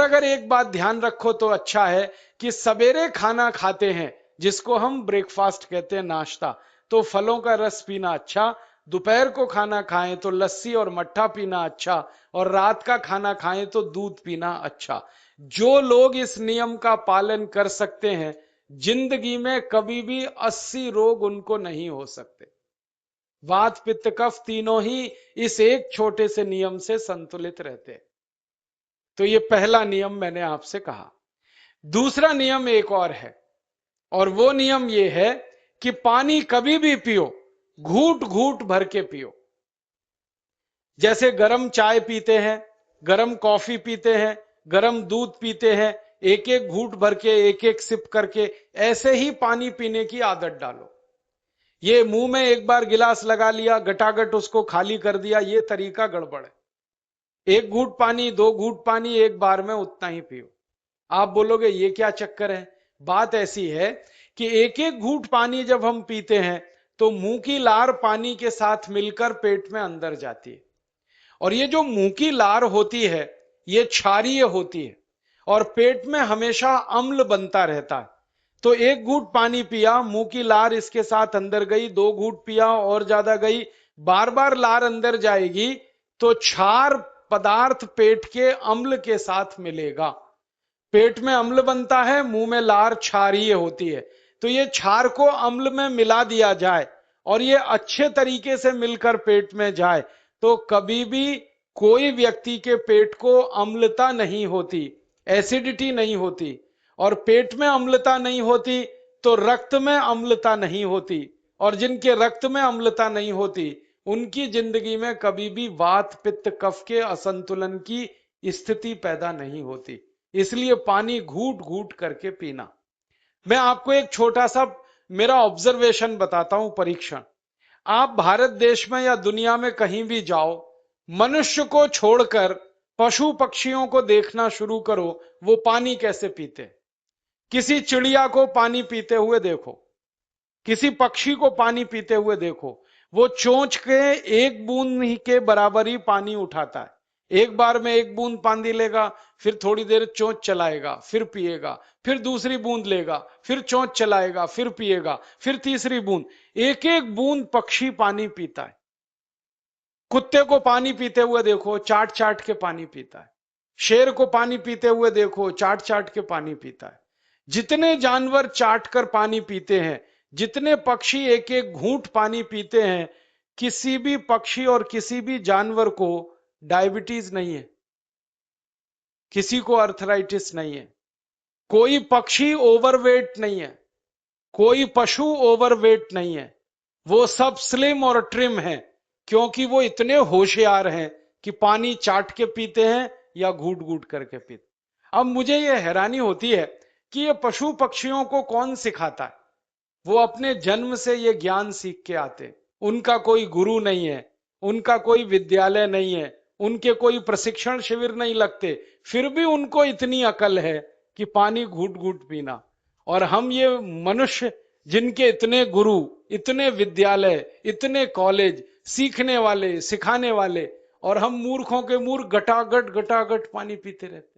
अगर एक बात ध्यान रखो तो अच्छा है कि सवेरे खाना खाते हैं जिसको हम ब्रेकफास्ट कहते हैं, नाश्ता, तो फलों का रस पीना अच्छा। दोपहर को खाना खाएं तो लस्सी और मट्ठा पीना अच्छा। और रात का खाना खाएं तो दूध पीना अच्छा। जो लोग इस नियम का पालन कर सकते हैं, जिंदगी में कभी भी 80 रोग उनको नहीं हो सकते। वात पित्त कफ तीनों ही इस एक छोटे से नियम से संतुलित रहते हैं। तो ये पहला नियम मैंने आपसे कहा। दूसरा नियम एक और है, और वो नियम ये है कि पानी कभी भी पियो, घूट घूट भर के पियो। जैसे गरम चाय पीते हैं, गरम कॉफी पीते हैं, गरम दूध पीते हैं, एक एक घूट भर के, एक एक सिप करके, ऐसे ही पानी पीने की आदत डालो। ये मुंह में एक बार गिलास लगा लिया, गटागट उसको खाली कर दिया, ये तरीका गड़बड़ है। एक घूट पानी, दो घूट पानी एक बार में उतना ही पियो। आप बोलोगे ये क्या चक्कर है? बात ऐसी है कि एक एक घूट पानी जब हम पीते हैं तो मुंह की लार पानी के साथ मिलकर पेट में अंदर जाती है। और ये जो मुंह की लार होती है, ये क्षारीय होती है और पेट में हमेशा अम्ल बनता रहता है। तो एक घूट पानी पिया, मुंह की लार इसके साथ अंदर गई, दो घूट पिया और ज्यादा गई, बार बार लार अंदर जाएगी तो क्षार पदार्थ पेट के अम्ल के साथ मिलेगा। पेट में अम्ल बनता है, मुंह में लार क्षारीय होती है। तो ये क्षार को अम्ल में मिला दिया जाए और ये अच्छे तरीके से मिलकर पेट में जाए तो कभी भी कोई व्यक्ति के पेट को अम्लता नहीं होती, एसिडिटी नहीं होती। और पेट में अम्लता नहीं होती तो रक्त में अम्लता नहीं होती, और जिनके रक्त में अम्लता नहीं होती उनकी जिंदगी में कभी भी वात पित्त कफ के असंतुलन की स्थिति पैदा नहीं होती। इसलिए पानी घूट घूट करके पीना। मैं आपको एक छोटा सा मेरा ऑब्जर्वेशन बताता हूं, परीक्षण। आप भारत देश में या दुनिया में कहीं भी जाओ, मनुष्य को छोड़कर पशु पक्षियों को देखना शुरू करो, वो पानी कैसे पीते हैं। किसी चिड़िया को पानी पीते हुए देखो, किसी पक्षी को पानी पीते हुए देखो, वो चोंच के एक बूंद ही के बराबर ही पानी उठाता है। एक बार में एक बूंद पानी लेगा, फिर थोड़ी देर चोंच चलाएगा, फिर पिएगा, फिर दूसरी बूंद लेगा, फिर चोंच चलाएगा, फिर पिएगा, फिर तीसरी बूंद। एक एक बूंद पक्षी पानी पीता है। कुत्ते को पानी पीते हुए देखो, चाट चाट के पानी पीता है। शेर को पानी पीते हुए देखो, चाट चाट के पानी पीता है। जितने जानवर चाट कर पानी पीते हैं, जितने पक्षी एक एक घूंट पानी पीते हैं, किसी भी पक्षी और किसी भी जानवर को डायबिटीज नहीं है, किसी को अर्थराइटिस नहीं है, कोई पक्षी ओवरवेट नहीं है, कोई पशु ओवरवेट नहीं है। वो सब स्लिम और ट्रिम है, क्योंकि वो इतने होशियार हैं कि पानी चाट के पीते हैं या घूट घूट करके पीते। अब मुझे ये हैरानी होती है कि ये पशु पक्षियों को कौन सिखाता है? वो अपने जन्म से ये ज्ञान सीख के आते। उनका कोई गुरु नहीं है, उनका कोई विद्यालय नहीं है, उनके कोई प्रशिक्षण शिविर नहीं लगते, फिर भी उनको इतनी अकल है कि पानी घूट घूट पीना। और हम ये मनुष्य जिनके इतने गुरु, इतने विद्यालय, इतने कॉलेज, सीखने वाले, सिखाने वाले, और हम मूर्खों के मूर्ख गटागट गटागट पानी पीते रहते।